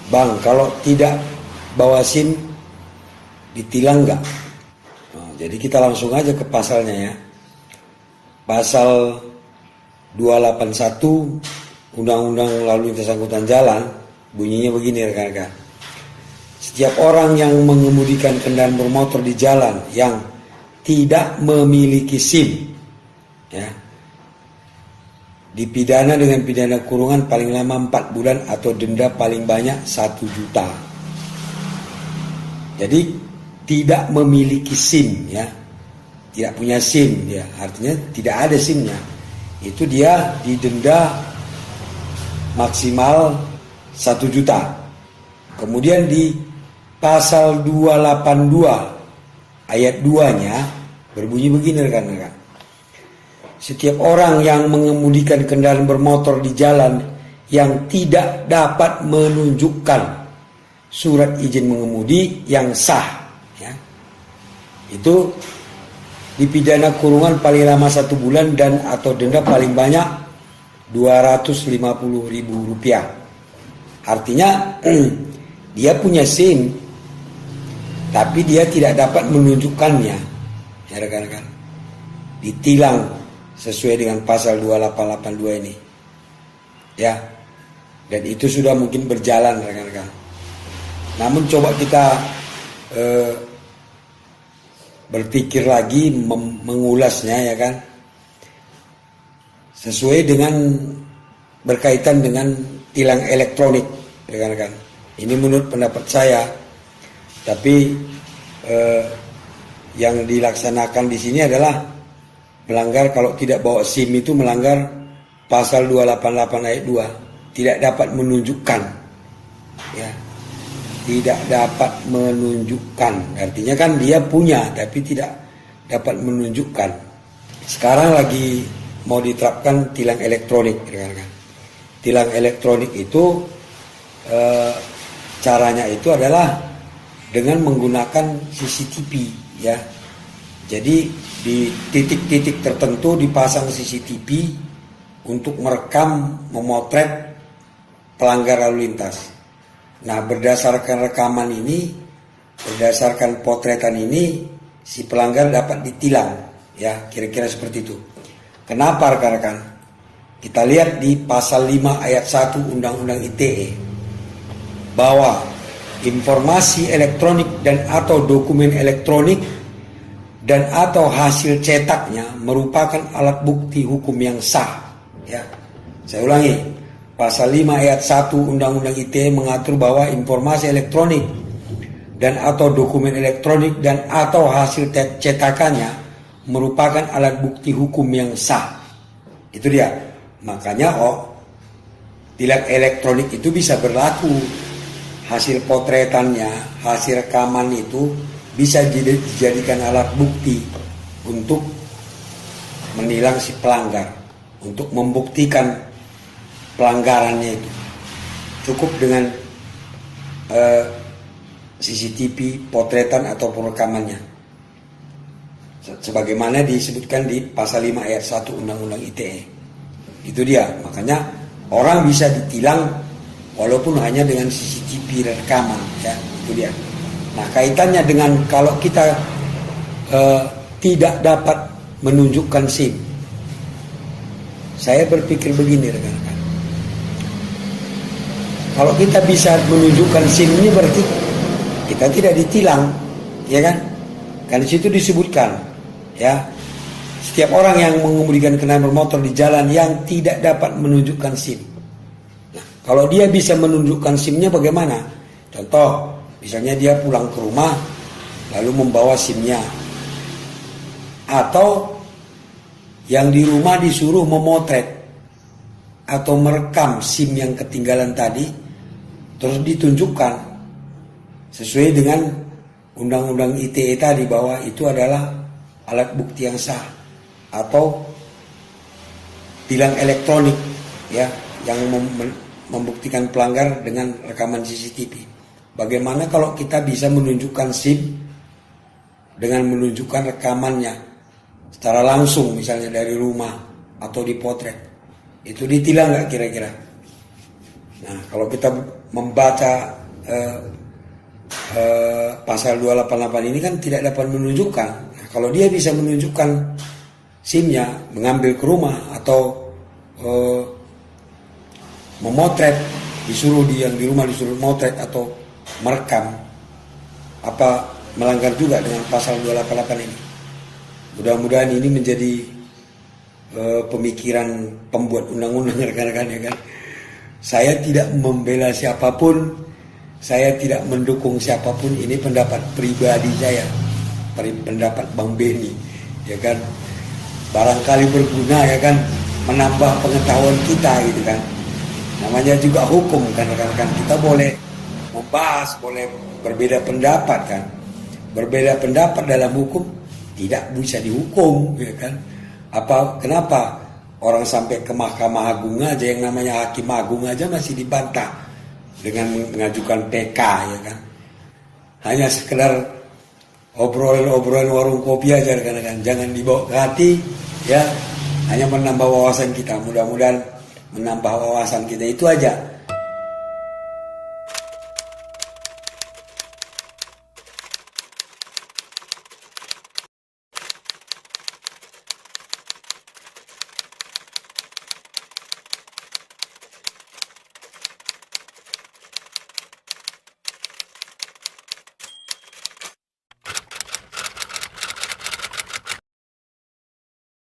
Bang, kalau tidak bawa SIM ditilang nggak? Nah, jadi kita langsung aja ke pasalnya ya. Pasal 281 Undang-Undang Lalu Lintas Angkutan Jalan bunyinya begini rekan-rekan. Setiap orang yang mengemudikan kendaraan bermotor di jalan yang tidak memiliki SIM ya, dipidana dengan pidana kurungan paling lama 4 bulan atau denda paling banyak 1 juta. Jadi tidak memiliki SIM ya, tidak punya SIM dia, artinya tidak ada SIM-nya, itu dia didenda maksimal 1 juta. Kemudian di pasal 282 ayat 2-nya berbunyi begini rekan-rekan. Setiap orang yang mengemudikan kendaraan bermotor di jalan yang tidak dapat menunjukkan surat izin mengemudi yang sah ya, itu dipidana kurungan paling lama 1 bulan dan atau denda paling banyak Rp250.000. Artinya dia punya SIM tapi dia tidak dapat menunjukkannya ya rekan-rekan, ditilang sesuai dengan pasal 2882 ini ya, dan itu sudah mungkin berjalan rekan-rekan. Namun coba kita berpikir lagi mengulasnya ya kan, sesuai dengan berkaitan dengan tilang elektronik rekan-rekan. Ini menurut pendapat saya, tapi yang dilaksanakan di sini adalah melanggar, kalau tidak bawa SIM itu melanggar pasal 288 ayat 2, tidak dapat menunjukkan ya, tidak dapat menunjukkan, artinya kan dia punya tapi tidak dapat menunjukkan. Sekarang lagi mau diterapkan tilang elektronik rekan-rekan. Tilang elektronik itu caranya itu adalah dengan menggunakan CCTV ya. Jadi di titik-titik tertentu dipasang CCTV untuk merekam, memotret pelanggar lalu lintas. Nah, berdasarkan rekaman ini, berdasarkan potretan ini, si pelanggar dapat ditilang ya, kira-kira seperti itu. Kenapa rekan-rekan? Kita lihat di pasal 5 ayat 1 Undang-Undang ITE bahwa informasi elektronik dan atau dokumen elektronik dan atau hasil cetaknya merupakan alat bukti hukum yang sah ya. Saya ulangi, pasal 5 ayat 1 Undang-Undang ITE mengatur bahwa informasi elektronik dan atau dokumen elektronik dan atau hasil cetakannya merupakan alat bukti hukum yang sah. Itu dia. Makanya tilang elektronik itu bisa berlaku. Hasil potretannya, hasil rekaman itu bisa dijadikan alat bukti untuk menilang si pelanggar, untuk membuktikan pelanggarannya itu. Cukup dengan CCTV, potretan atau rekamannya. Sebagaimana disebutkan di pasal 5 ayat 1 Undang-Undang ITE. Itu dia, makanya orang bisa ditilang walaupun hanya dengan CCTV rekaman ya, itu dia. Nah, kaitannya dengan kalau kita tidak dapat menunjukkan SIM, saya berpikir begini rekan-rekan. Kalau kita bisa menunjukkan SIM ini berarti kita tidak ditilang, ya kan? Karena di situ disebutkan, ya, setiap orang yang mengemudikan kendaraan bermotor di jalan yang tidak dapat menunjukkan SIM. Nah, kalau dia bisa menunjukkan SIM-nya bagaimana? Contoh, misalnya dia pulang ke rumah lalu membawa SIM-nya, atau yang di rumah disuruh memotret atau merekam SIM yang ketinggalan tadi, terus ditunjukkan sesuai dengan Undang-Undang ITE tadi bahwa itu adalah alat bukti yang sah, atau tilang elektronik ya yang membuktikan pelanggar dengan rekaman CCTV. Bagaimana kalau kita bisa menunjukkan SIM dengan menunjukkan rekamannya secara langsung, misalnya dari rumah atau dipotret, itu ditilang nggak kira-kira? Nah, kalau kita membaca pasal 288 ini kan tidak dapat menunjukkan. Nah, kalau dia bisa menunjukkan SIM-nya, mengambil ke rumah atau memotret, disuruh yang di rumah disuruh motret atau merekam, apa melanggar juga dengan pasal 288 ini. Mudah-mudahan ini menjadi pemikiran pembuat undang-undang rekan-rekan ya kan. Saya tidak membela siapapun, saya tidak mendukung siapapun, ini pendapat pribadi saya, pendapat Bang Beni ya kan. Barangkali berguna ya kan, menambah pengetahuan kita gitu kan. Namanya juga hukum kan rekan-rekan, kita boleh membahas, boleh berbeda pendapat kan. Berbeda pendapat dalam hukum tidak bisa dihukum ya kan. Kenapa orang sampai ke Mahkamah Agung aja, yang namanya Hakim Agung aja masih dibantah dengan mengajukan PK ya kan. Hanya sekedar obrolan warung kopi aja rekan-rekan, jangan dibawa ke hati ya, hanya menambah wawasan kita. Mudah-mudahan menambah wawasan kita, itu aja.